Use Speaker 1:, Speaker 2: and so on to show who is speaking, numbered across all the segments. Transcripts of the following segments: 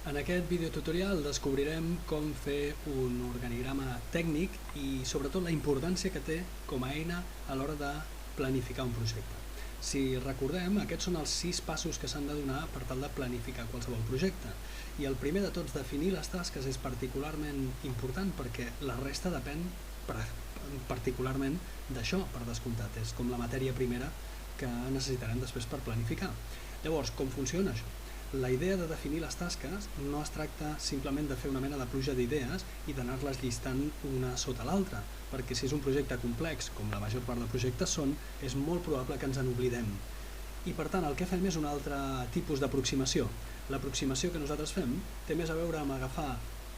Speaker 1: En aquest videotutorial descobrirem com fer un organigrama tècnic i sobretot la importància que té com a eina a l'hora de planificar un projecte. Si recordem, aquests són els 6 passos que s'han de donar per tal de planificar qualsevol projecte. I el primer de tots, definir les tasques, és particularment important perquè la resta depèn particularment d'això, per descomptat. És com la matèria primera que necessitarem després per planificar. Llavors, com funciona això? La idea de definir les tasques no es tracta simplement de fer una mena de pluja d'idees i d'anar-les llistant una sota l'altra, perquè si és un projecte complex, com la major part de projectes són, és molt probable que ens en oblidem. I per tant, el que fem és un altre tipus d'aproximació. L'aproximació que nosaltres fem té més a veure amb agafar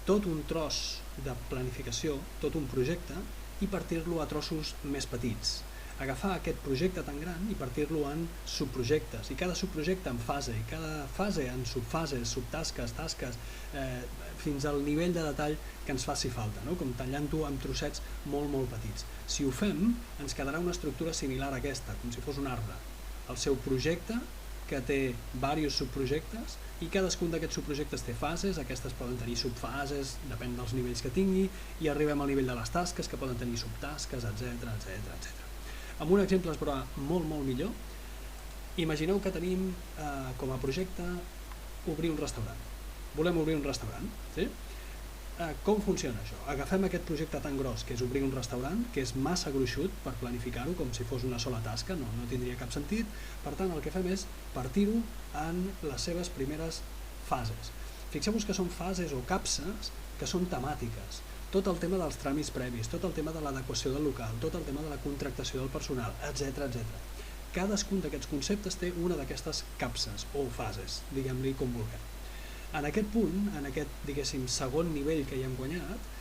Speaker 1: tot un tros de planificació, tot un projecte, i partir-lo a trossos més petits. Agafar aquest projecte tan gran i partir-lo en subprojectes, i cada subprojecte en fase, i cada fase en subfases, subtasques, tasques, fins al nivell de detall que ens faci falta, no? Com tallant-ho amb trossets molt petits. Si ho fem, ens quedarà una estructura similar a aquesta, com si fos un arbre. El seu projecte, que té diversos subprojectes, i cadascun d'aquests subprojectes té fases, aquestes poden tenir subfases, depèn dels nivells que tingui, i arribem al nivell de les tasques, que poden tenir subtasques, etc. Amb un exemple es veurà molt millor. Imagineu que tenim com a projecte obrir un restaurant. Volem obrir un restaurant, sí? Com funciona això? Agafem aquest projecte tan gros que és obrir un restaurant, que és massa gruixut per planificar-ho com si fos una sola tasca, no tindria cap sentit. Per tant, el que fem és partir-ho en les seves primeres fases. Fixeu-vos que són fases o capses que són temàtiques. Tot el tema dels tràmits previs, tot el tema de l'adequació del local, tot el tema de la contractació del personal, etc. Cadascun d'aquests conceptes té una d'aquestes capses o fases, diguem-li com vulguem. En aquest punt, en aquest, diguéssim, segon nivell que hi hem guanyat,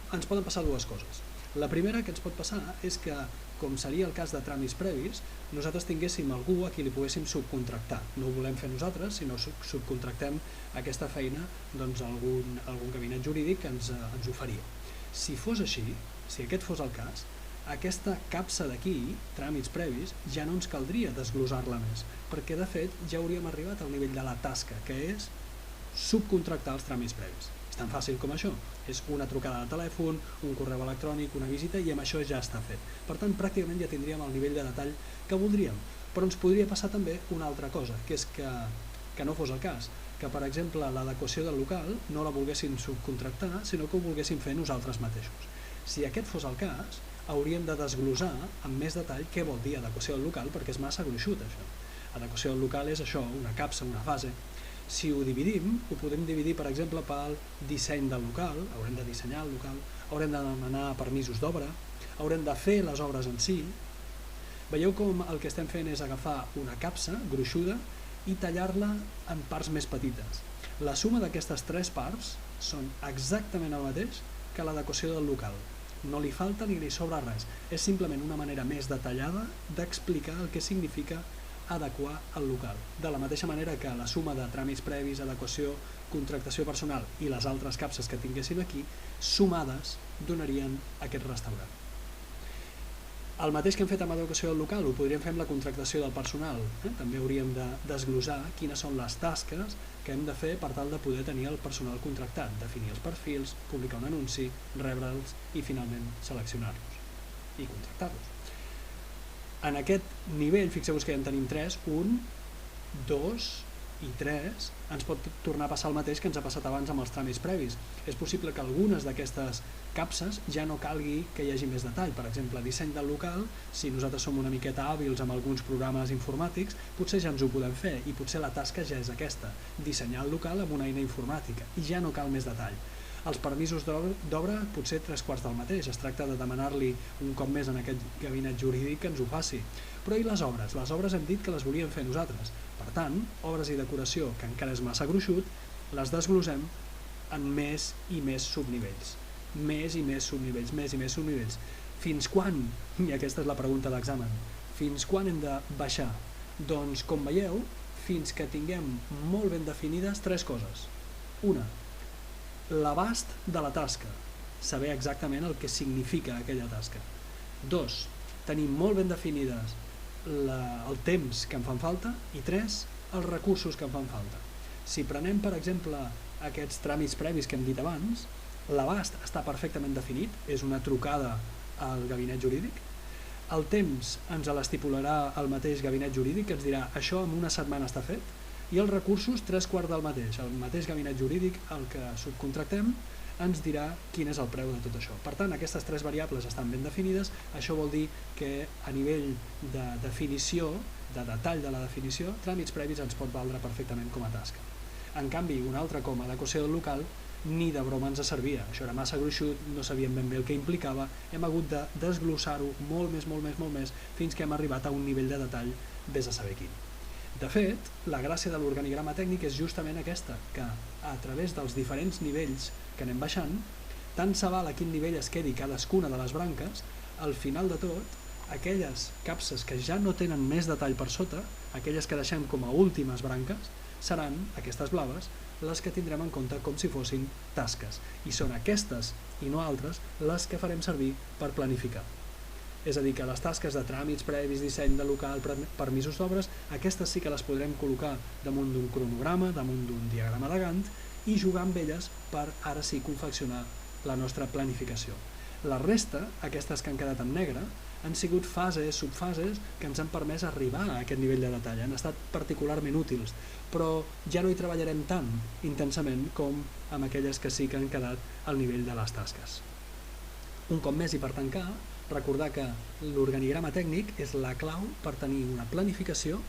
Speaker 1: ens poden passar dues coses. La primera que ens pot passar és que, com seria el cas de tràmits previs, nosaltres tinguéssim algú a qui li poguéssim subcontractar. No ho volem fer nosaltres, sinó subcontractem aquesta feina a algun gabinet jurídic que ens ho faria. Si fos així, si aquest fos el cas, aquesta capsa d'aquí, tràmits previs, ja no ens caldria desglosar-la més, perquè de fet ja hauríem arribat al nivell de la tasca, que és subcontractar els tràmits previs. És tan fàcil com això, és una trucada de telèfon, un correu electrònic, una visita, i amb això ja està fet. Per tant, pràcticament ja tindríem el nivell de detall que voldríem, però ens podria passar també una altra cosa, que és que no fos el cas, que per exemple l'adequació del local no la volguéssim subcontractar, sinó que ho volguéssim fer nosaltres mateixos. Si aquest fos el cas, hauríem de desglosar amb més detall què vol dir adequació del local, perquè és massa gruixut això. Adequació del local és això, una capsa, una fase. Si ho dividim, ho podem dividir, per exemple, pel disseny del local, haurem de dissenyar el local, haurem de demanar permisos d'obra, haurem de fer les obres en si. Veieu com el que estem fent és agafar una capsa gruixuda i tallar-la en parts més petites. La suma d'aquestes 3 parts són exactament el mateix que l'adequació del local. No li falta ni li sobra res, és simplement una manera més detallada d'explicar el que significa adequar el local. De la mateixa manera que la suma de tràmits previs, adequació, contractació personal i les altres capses que tinguéssim aquí, sumades donarien aquest restaurant. El mateix que hem fet amb adequació del local ho podríem fer amb la contractació del personal. També hauríem de desglosar quines són les tasques que hem de fer per tal de poder tenir el personal contractat, definir els perfils, publicar un anunci, rebre'ls i finalment seleccionar-los i contractar-los. En aquest nivell, fixeu-vos que ja en tenim 3, 1, 2 i 3, ens pot tornar a passar el mateix que ens ha passat abans amb els tràmits previs. És possible que algunes d'aquestes capses ja no calgui que hi hagi més detall. Per exemple, disseny del local, si nosaltres som una miqueta hàbils amb alguns programes informàtics, potser ja ens ho podem fer i potser la tasca ja és aquesta, dissenyar el local amb una eina informàtica i ja no cal més detall. Els permisos d'obra potser 3/4 del mateix, es tracta de demanar-li un cop més en aquest gabinet jurídic que ens ho faci. Però i les obres? Les obres hem dit que les volíem fer nosaltres. Per tant, obres i decoració, que encara és massa gruixut, les desglosem en més i més subnivells. Més i més subnivells. Fins quan? I aquesta és la pregunta d'examen. Fins quan hem de baixar? Doncs, com veieu, fins que tinguem molt ben definides 3 coses. Una, l'abast de la tasca, saber exactament el que significa aquella tasca. 2, tenir molt ben definides el temps que em fan falta, i 3, els recursos que em fan falta. Si prenem, per exemple, aquests tràmits previs que hem dit abans, l'abast està perfectament definit, és una trucada al gabinet jurídic. El temps ens l'estipularà el mateix gabinet jurídic, que ens dirà això en una setmana està fet, i els recursos 3/4 del mateix. El mateix gabinet jurídic, el que subcontractem, ens dirà quin és el preu de tot això. Per tant, aquestes 3 variables estan ben definides. Això vol dir que a nivell de definició, de detall de la definició, tràmits previs ens pot valdre perfectament com a tasca. En canvi, una altra com adequació del local ni de broma ens servia. Això era massa gruixut, no sabíem ben bé el que implicava, hem hagut de desglossar-ho molt més, fins que hem arribat a un nivell de detall vés a saber quin. De fet, la gràcia de l'organigrama tècnic és justament aquesta, que a través dels diferents nivells que anem baixant, tant se val a quin nivell es quedi cadascuna de les branques, al final de tot, aquelles capses que ja no tenen més detall per sota, aquelles que deixem com a últimes branques, seran, aquestes blaves, les que tindrem en compte com si fossin tasques. I són aquestes, i no altres, les que farem servir per planificar. És a dir, que les tasques de tràmits previs, disseny de local, permisos d'obres, aquestes sí que les podrem col·locar damunt d'un cronograma, damunt d'un diagrama de Gantt, i jugar amb elles per ara sí confeccionar la nostra planificació. La resta, aquestes que han quedat en negre, han sigut fases, subfases, que ens han permès arribar a aquest nivell de detall. Han estat particularment útils, però ja no hi treballarem tan intensament com amb aquelles que sí que han quedat al nivell de les tasques. Un cop més i per tancar, recordar que l'organigrama tècnic és la clau per tenir una planificació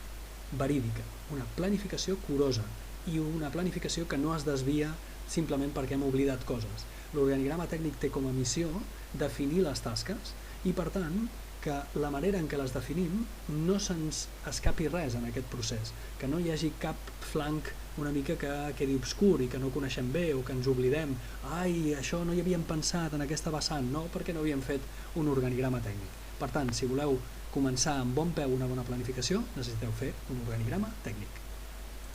Speaker 1: verídica, una planificació curosa i una planificació que no es desvia simplement perquè hem oblidat coses. L'organigrama tècnic té com a missió definir les tasques i, per tant, que la manera en què les definim no se'ns escapi res en aquest procés, que no hi hagi cap flanc una mica que quedi obscur i que no coneixem bé o que ens oblidem. Ai, això no hi havíem pensat en aquesta vessant, no, perquè no havíem fet un organigrama tècnic. Per tant, si voleu començar amb bon peu una bona planificació, necessiteu fer un organigrama tècnic.